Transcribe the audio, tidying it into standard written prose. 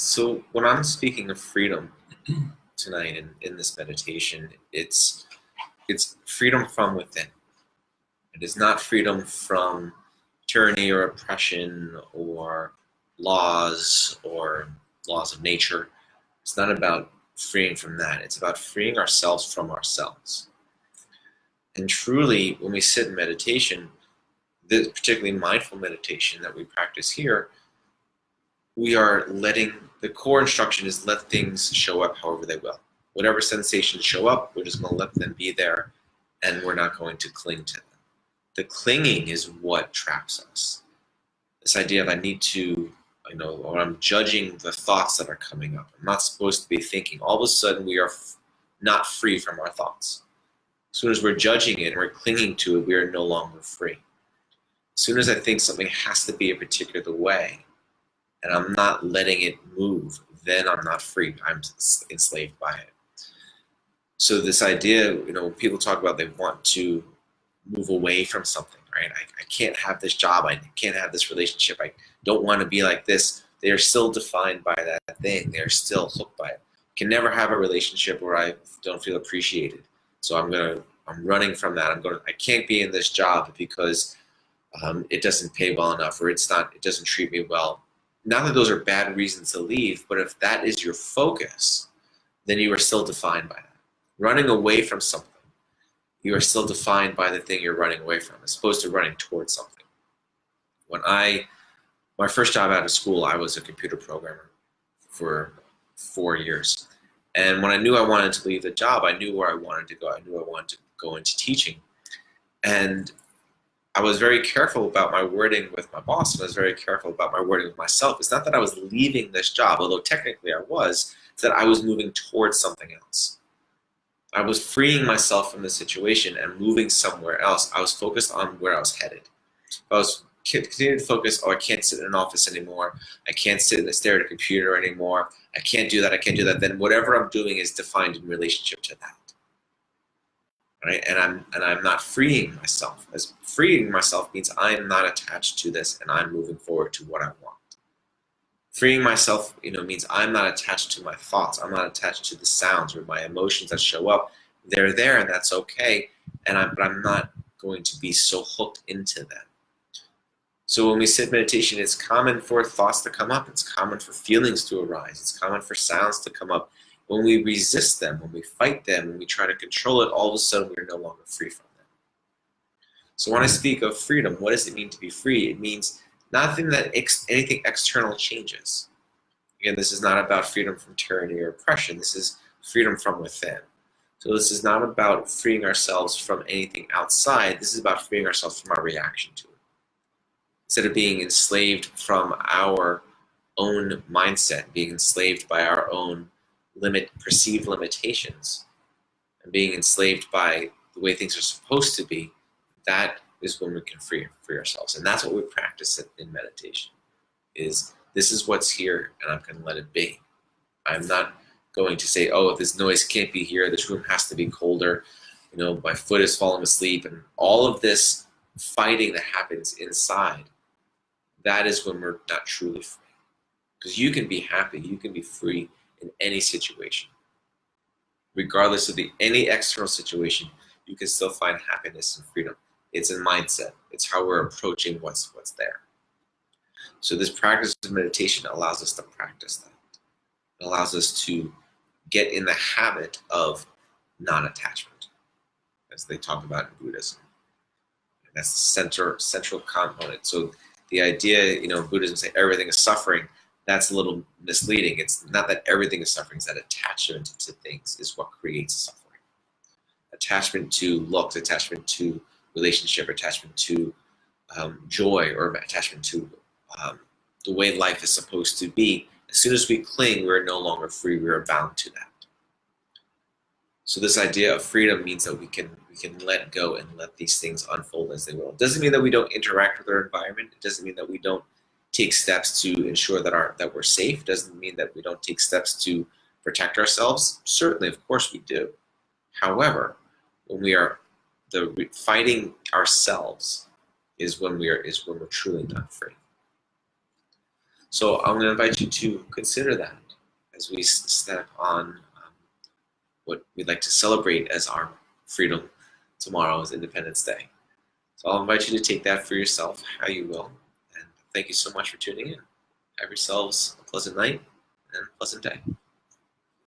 So when I'm speaking of freedom tonight in this meditation, it's freedom from within. It is not freedom from tyranny or oppression or laws of nature. It's not about freeing from that. It's about freeing ourselves from ourselves. And truly, when we sit in meditation, this particularly mindful meditation that we practice here, we are letting, the core instruction is let things show up however they will. Whatever sensations show up, we're just going to let them be there, and we're not going to cling to them. The clinging is what traps us. This idea of I need to, or I'm judging the thoughts that are coming up. I'm not supposed to be thinking. All of a sudden, we are not free from our thoughts. As soon as we're judging it and we're clinging to it, we are no longer free. As soon as I think something has to be a particular way, and I'm not letting it move, then I'm not free. I'm enslaved by it. So this idea, when people talk about they want to move away from something, right? I can't have this job. I can't have this relationship. I don't want to be like this. They are still defined by that thing. They're still hooked by it. I can never have a relationship where I don't feel appreciated. So I'm running from that. I can't be in this job because it doesn't pay well enough, or it doesn't treat me well. Not that those are bad reasons to leave, but if that is your focus, then you are still defined by that. Running away from something, you are still defined by the thing you're running away from, as opposed to running towards something. My first job out of school, I was a computer programmer for 4 years. And when I knew I wanted to leave the job, I knew where I wanted to go. I knew I wanted to go into teaching. And I was very careful about my wording with my boss, and I was very careful about my wording with myself. It's not that I was leaving this job, although technically I was, it's that I was moving towards something else. I was freeing myself from the situation and moving somewhere else. I was focused on where I was headed. If I was continuing to focus, I can't sit in an office anymore. I can't sit and stare at a computer anymore. I can't do that. Then whatever I'm doing is defined in relationship to that. Right? And I'm not freeing myself. As freeing myself means I'm not attached to this and I'm moving forward to what I want. Freeing myself, means I'm not attached to my thoughts. I'm not attached to the sounds or my emotions that show up. They're there and that's okay. But I'm not going to be so hooked into them. So when we sit meditation, it's common for thoughts to come up. It's common for feelings to arise. It's common for sounds to come up. When we resist them, when we fight them, when we try to control it, all of a sudden we're no longer free from them. So when I speak of freedom, what does it mean to be free? It means nothing that anything external changes. Again, this is not about freedom from tyranny or oppression. This is freedom from within. So this is not about freeing ourselves from anything outside. This is about freeing ourselves from our reaction to it. Instead of being enslaved from our own mindset, being enslaved by our own perceived limitations, and being enslaved by the way things are supposed to be, that is when we can free ourselves. And that's what we practice in meditation, is this is what's here and I'm going to let it be. I'm not going to say, oh, this noise can't be here, this room has to be colder, my foot is falling asleep, and all of this fighting that happens inside. That is when we're not truly free. Because you can be happy, you can be free in any situation. Regardless of any external situation, you can still find happiness and freedom. It's a mindset. It's how we're approaching what's there. So this practice of meditation allows us to practice that. It allows us to get in the habit of non-attachment, as they talk about in Buddhism. And that's the central component. So the idea, Buddhism say everything is suffering. That's a little misleading. It's not that everything is suffering. It's that attachment to things is what creates suffering. Attachment to looks, attachment to relationship, attachment to joy, or attachment to the way life is supposed to be. As soon as we cling, we're no longer free. We are bound to that. So this idea of freedom means that we can let go and let these things unfold as they will. It doesn't mean that we don't interact with our environment. It doesn't mean that we don't take steps to ensure that we're safe. It doesn't mean that we don't take steps to protect ourselves. Certainly, of course we do. However, when we are fighting ourselves is when we're truly not free. So I'm going to invite you to consider that as we step on what we'd like to celebrate as our freedom tomorrow is Independence Day. So I'll invite you to take that for yourself, how you will. And thank you so much for tuning in. Have yourselves a pleasant night and a pleasant day.